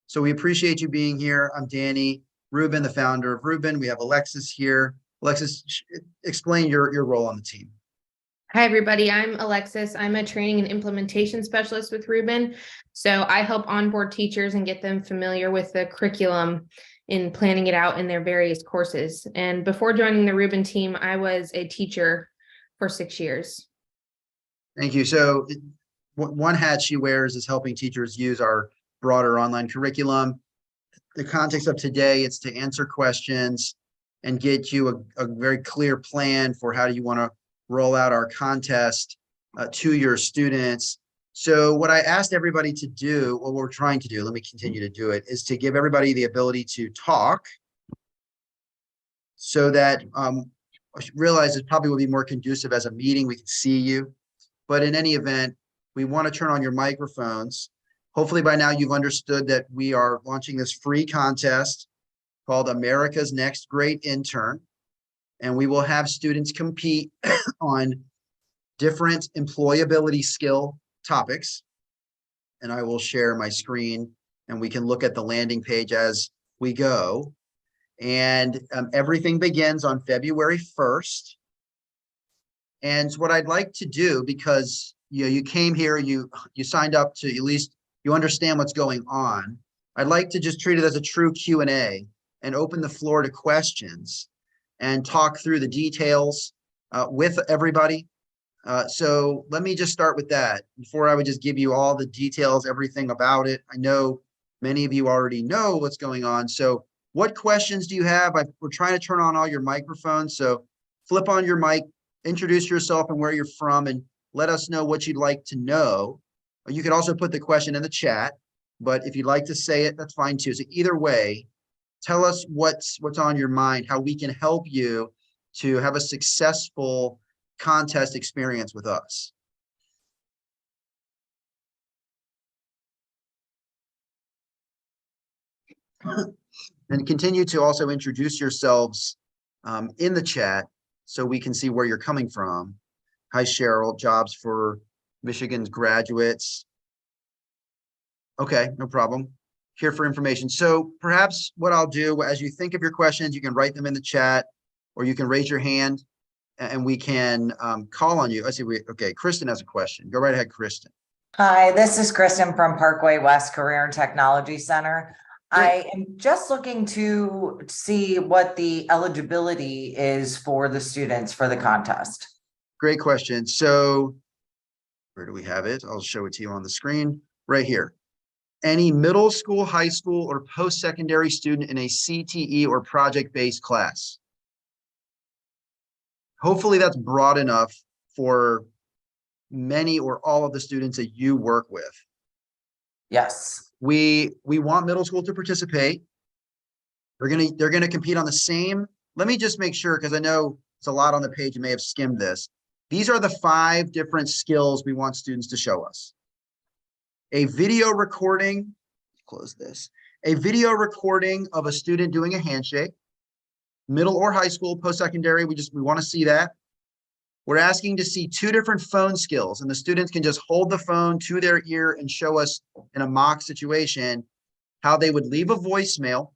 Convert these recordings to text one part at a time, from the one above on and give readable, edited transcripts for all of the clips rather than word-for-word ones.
So we appreciate you being here. I'm Danny Rubin, the founder of Rubin. We have Alexis here. Alexis, explain your role on the team. Hi, everybody. I'm Alexis. I'm a training and implementation specialist with Rubin. So I help onboard teachers and get them familiar with the curriculum in planning it out in their various courses. And before joining the Rubin team, I was a teacher for 6 years. Thank you. So one hat she wears is helping teachers use our broader online curriculum. The context of today, it's to answer questions and get you a very clear plan for how you want to roll out our contest to your students. So what I asked everybody to do, what we're trying to do, let me continue to do it, is to give everybody the ability to talk so that I realize it probably will be more conducive as a meeting. We can see you. But in any event, we want to turn on your microphones. Hopefully by now you've understood that we are launching this free contest called America's Next Great Intern. And we will have students compete on different employability skill topics. And I will share my screen and we can look at the landing page as we go. And everything begins on February 1st. And what I'd like to do, because you came here, you signed up to at least you understand what's going on. I'd like to just treat it as a true Q&A and open the floor to questions and talk through the details with everybody. So let me just start with that before I would just give you all the details, everything about it. I know many of you already know what's going on. So what questions do you have? We're trying to turn on all your microphones. So flip on your mic, introduce yourself and where you're from, and let us know what you'd like to know. You can also put the question in the chat, but if you'd like to say it, that's fine too. So either way, tell us what's on your mind, how we can help you to have a successful contest experience with us. And continue to also introduce yourselves in the chat so we can see where you're coming from. Hi, Cheryl, jobs for Michigan's graduates. Okay, no problem. Here for information. So perhaps what I'll do, as you think of your questions, you can write them in the chat or you can raise your hand and we can call on you. Let's see, okay, Kristen has a question. Go right ahead, Kristen. Hi, this is Kristen from Parkway West Career and Technology Center. Great. I am just looking to see what the eligibility is for the students for the contest. Great question. So where do we have it? I'll show it to you on the screen right here. Any middle school, high school, or post-secondary student in a CTE or project-based class. Hopefully that's broad enough for many or all of the students that you work with. Yes. We want middle school to participate. They're gonna compete on the same. Let me just make sure, because I know it's a lot on the page. You may have skimmed this. These are the 5 different skills we want students to show us. A video recording, close this, a video recording of a student doing a handshake, middle or high school, post-secondary, we want to see that. We're asking to see 2 different phone skills, and the students can just hold the phone to their ear and show us in a mock situation how they would leave a voicemail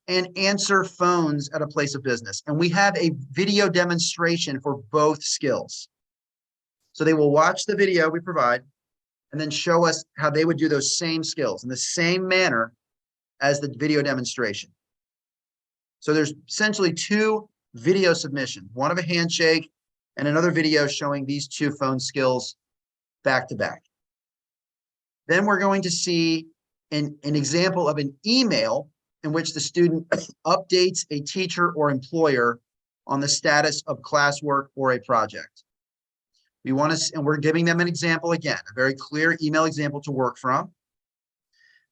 and answer phones at a place of business. And we have a video demonstration for both skills. So they will watch the video we provide and then show us how they would do those same skills in the same manner as the video demonstration. So there's essentially 2 video submissions, one of a handshake and another video showing these 2 phone skills back to back. Then we're going to see an example of an email in which the student updates a teacher or employer on the status of classwork or a project. We want to, and we're giving them an example again, a very clear email example to work from.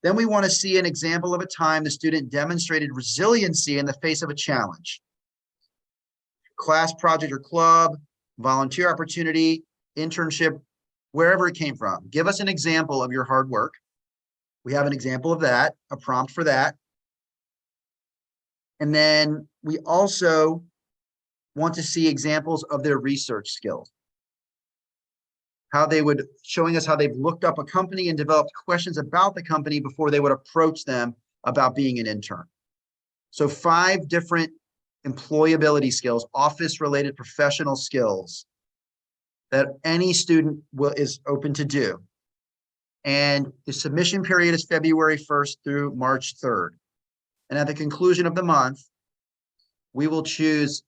Then we want to see an example of a time the student demonstrated resiliency in the face of a challenge. Class project or club, volunteer opportunity, internship, wherever it came from. Give us an example of your hard work. We have an example of that, a prompt for that. And then we also want to see examples of their research skills. showing us how they've looked up a company and developed questions about the company before they would approach them about being an intern. So 5 different employability skills, office-related professional skills that any student is open to do. And the submission period is February 1st through March 3rd. And at the conclusion of the month, we will choose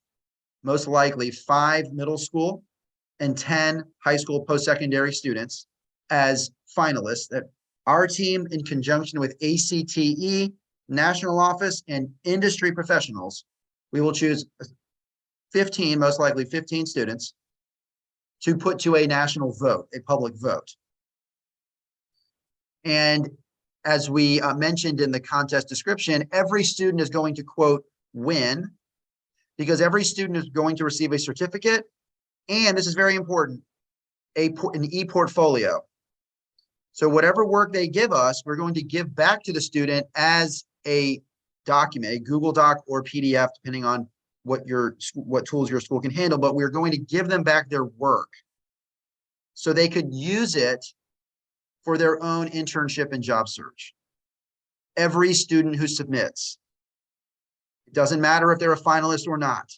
most likely 5 middle school and 10 high school post-secondary students as finalists that our team, in conjunction with ACTE, national office, and industry professionals, we will choose 15, most likely 15 students to put to a national vote, a public vote. And as we mentioned in the contest description, every student is going to, quote, win, because every student is going to receive a certificate, and this is very important, an e-portfolio. So whatever work they give us, we're going to give back to the student as a document, a Google Doc or PDF, depending on what tools your school can handle, but we're going to give them back their work so they could use it for their own internship and job search. Every student who submits, it doesn't matter if they're a finalist or not.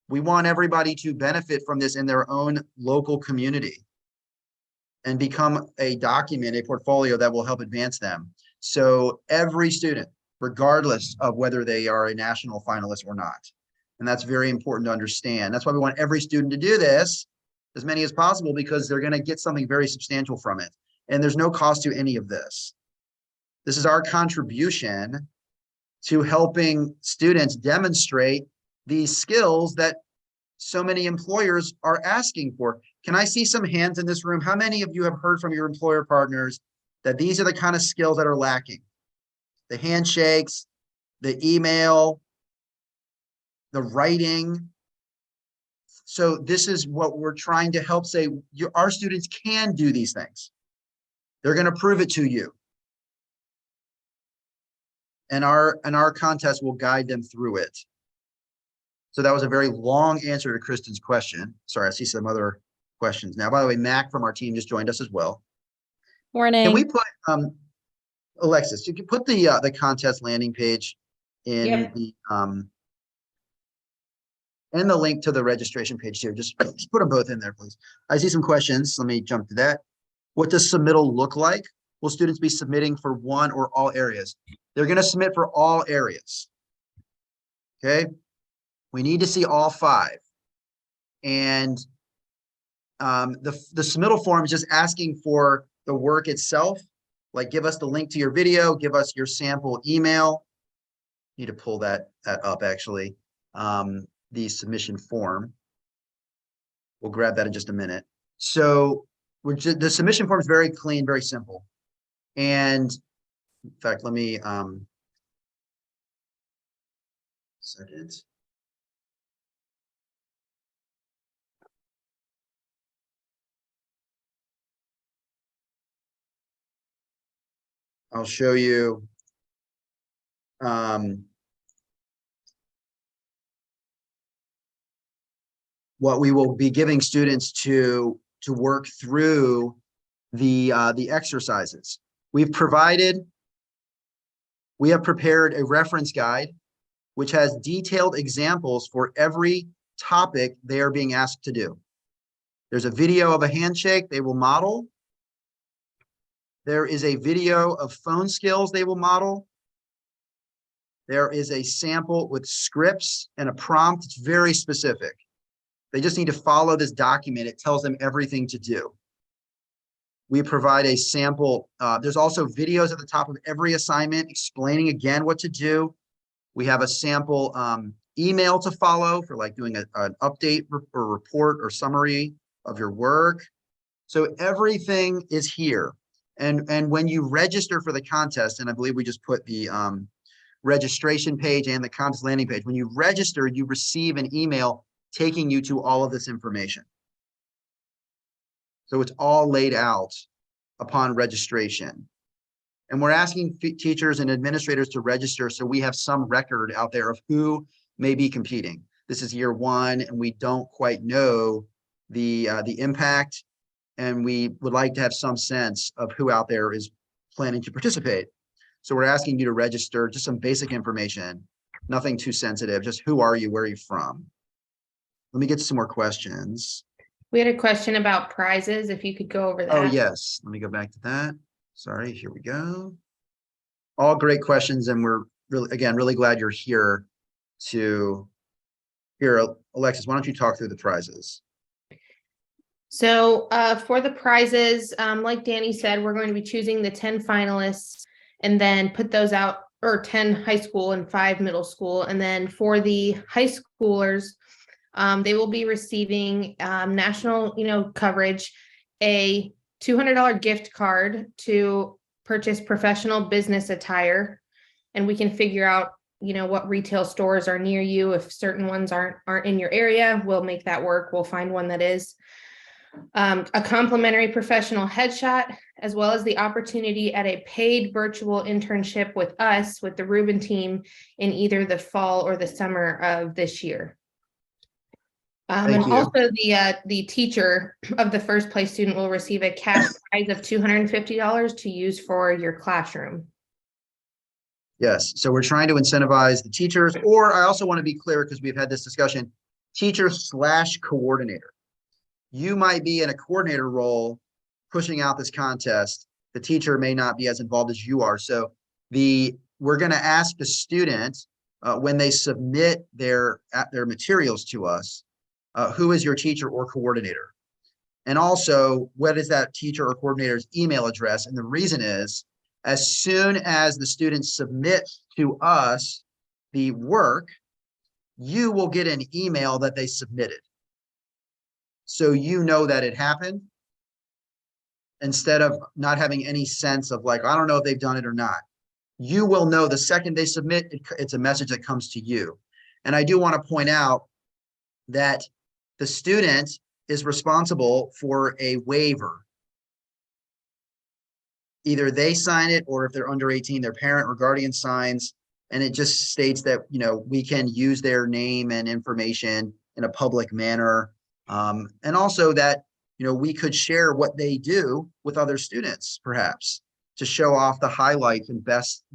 We want everybody to benefit from this in their own local community and become a document, a portfolio that will help advance them. So every student, regardless of whether they are a national finalist or not. And that's very important to understand. That's why we want every student to do this, as many as possible, because they're going to get something very substantial from it. And there's no cost to any of this. This is our contribution to helping students demonstrate these skills that so many employers are asking for. Can I see some hands in this room? How many of you have heard from your employer partners that these are the kind of skills that are lacking? The handshakes, the email, the writing. So this is what we're trying to help say, our students can do these things. They're going to prove it to you. And our contest will guide them through it. So that was a very long answer to Kristen's question. Sorry, I see some other questions now. By the way, Mac from our team just joined us as well. Morning. Can we put Alexis, you can put the contest landing page in the and the link to the registration page here. Just put them both in there, please. I see some questions. Let me jump to that. What does submittal look like? Will students be submitting for one or all areas? They're going to submit for all areas. Okay. We need to see all 5. And the submittal form is just asking for the work itself. Like, give us the link to your video, give us your sample email. Need to pull that up, actually. The submission form. We'll grab that in just a minute. So the submission form is very clean, very simple. And in fact, let me second. I'll show you what we will be giving students to work through the exercises. We have prepared a reference guide, which has detailed examples for every topic they are being asked to do. There's a video of a handshake they will model. There is a video of phone skills they will model. There is a sample with scripts and a prompt. It's very specific. They just need to follow this document. It tells them everything to do. We provide a sample. There's also videos at the top of every assignment explaining again what to do. We have a sample email to follow for like doing an update or report or summary of your work. So everything is here. And when you register for the contest, and I believe we just put the registration page and the contest landing page, when you register, you receive an email taking you to all of this information. So it's all laid out upon registration. And we're asking teachers and administrators to register so we have some record out there of who may be competing. This is year 1, and we don't quite know the impact and we would like to have some sense of who out there is planning to participate. So we're asking you to register, just some basic information, nothing too sensitive, just who are you, where are you from? Let me get to some more questions. We had a question about prizes, if you could go over that. Oh, yes, let me go back to that. Sorry, here we go. All great questions, and we're really, again, really glad you're here to hear. Alexis, why don't you talk through the prizes? So for the prizes, like Danny said, we're going to be choosing the 10 finalists and then put those out, or 10 high school and 5 middle school. And then for the high schoolers, they will be receiving national, coverage, a $200 gift card to purchase professional business attire. And we can figure out, what retail stores are near you. If certain ones aren't in your area, we'll make that work. We'll find one that is. A complimentary professional headshot, as well as the opportunity at a paid virtual internship with us, with the Rubin team, in either the fall or the summer of this year. And Thank you. also the teacher of the first place student will receive a cash prize of $250 to use for your classroom. Yes, so we're trying to incentivize the teachers, or I also want to be clear, because we've had this discussion, teacher/coordinator. You might be in a coordinator role pushing out this contest. The teacher may not be as involved as you are. So we're going to ask the student when they submit their materials to us, who is your teacher or coordinator? And also, what is that teacher or coordinator's email address? And the reason is, as soon as the student submits to us the work, you will get an email that they submitted. So you know that it happened, instead of not having any sense of like, I don't know if they've done it or not. You will know the second they submit, it's a message that comes to you. And I do want to point out that the student is responsible for a waiver. Either they sign it, or if they're under 18, their parent or guardian signs, and it just states that, we can use their name and information in a public manner. And also that, we could share what they do with other students, perhaps, to show off the highlights and best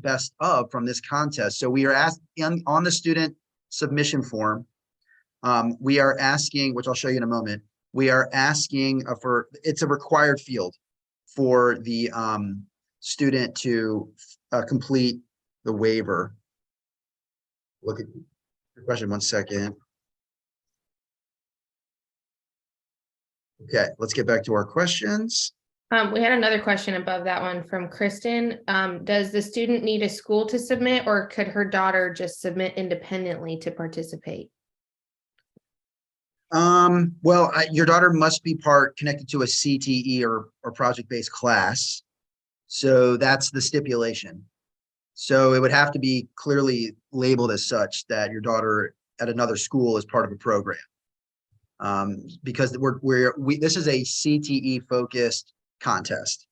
of from this contest. So we are asking on the student submission form, we are asking, which I'll show you in a moment, we are asking for, it's a required field for the student to complete the waiver. Look at your question, 1 second. Okay, let's get back to our questions. We had another question above that one from Kristen. Does the student need a school to submit, or could her daughter just submit independently to participate? Well, your daughter must be connected to a CTE or project-based class. So that's the stipulation. So it would have to be clearly labeled as such that your daughter at another school is part of a program. Because this is a CTE focused contest.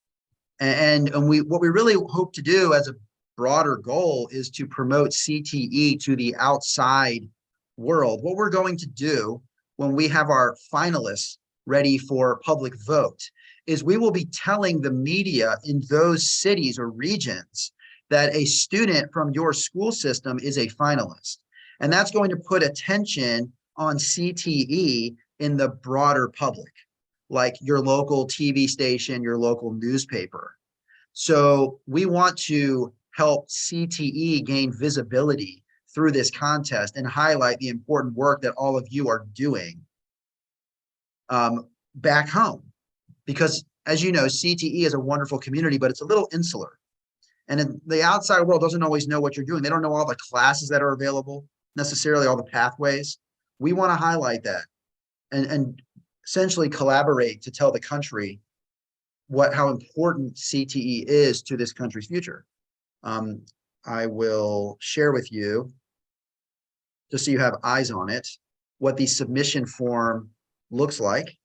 And what we really hope to do as a broader goal is to promote CTE to the outside world. What we're going to do when we have our finalists ready for public vote is we will be telling the media in those cities or regions that a student from your school system is a finalist. And that's going to put attention on CTE in the broader public, like your local TV station, your local newspaper. So we want to help CTE gain visibility through this contest and highlight the important work that all of you are doing back home. Because as you know, CTE is a wonderful community, but it's a little insular. And the outside world doesn't always know what you're doing. They don't know all the classes that are available, necessarily all the pathways. We want to highlight that and essentially collaborate to tell the country how important CTE is to this country's future. I will share with you, just so you have eyes on it, what the submission form looks like.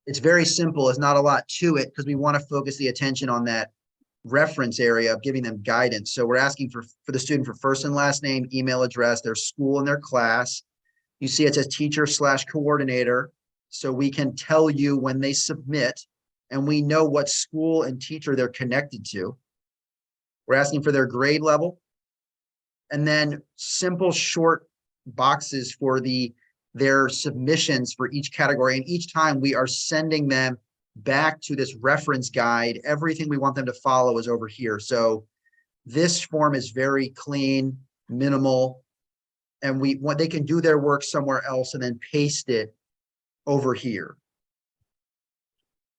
It's very simple. It's not a lot to it because we want to focus the attention on that reference area of giving them guidance. So we're asking for the student for first and last name, email address, their school and their class. You see it says teacher/coordinator. So we can tell you when they submit, and we know what school and teacher they're connected to. We're asking for their grade level. And then simple short boxes for their submissions for each category. And each time we are sending them back to this reference guide. Everything we want them to follow is over here. So this form is very clean, minimal, and they can do their work somewhere else and then paste it over here.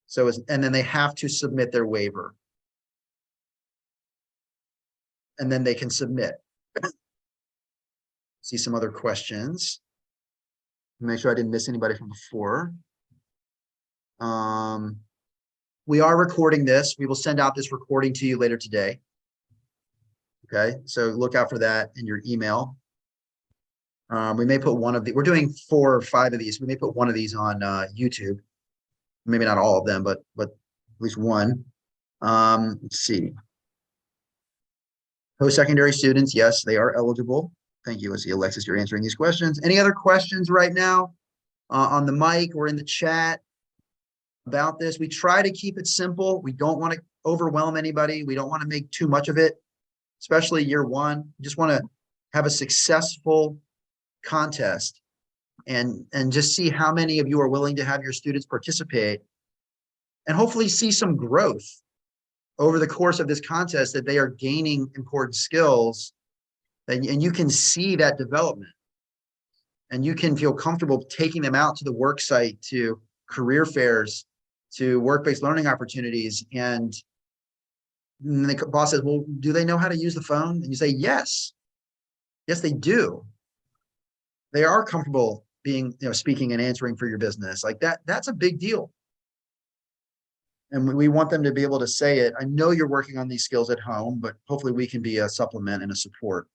So, and then they have to submit their waiver. And then they can submit. See some other questions. Make sure I didn't miss anybody from before. We are recording this. We will send out this recording to you later today. Okay, so look out for that in your email. We may put one of the, we're doing 4 or 5 of these. We may put one of these on YouTube. Maybe not all of them, but at least one. Let's see. Post-secondary students, yes, they are eligible. Thank you. Let's see, Alexis, you're answering these questions. Any other questions right now on the mic or in the chat about this? We try to keep it simple. We don't want to overwhelm anybody. We don't want to make too much of it, especially year one. We just want to have a successful contest and just see how many of you are willing to have your students participate and hopefully see some growth over the course of this contest, that they are gaining important skills, and you can see that development, and you can feel comfortable taking them out to the work site, to career fairs, to work-based learning opportunities. And the boss says, well, do they know how to use the phone? And you say, yes, they do. They are comfortable being, speaking and answering for your business like that. That's a big deal. And we want them to be able to say it. I know you're working on these skills at home, but hopefully we can be a supplement and a support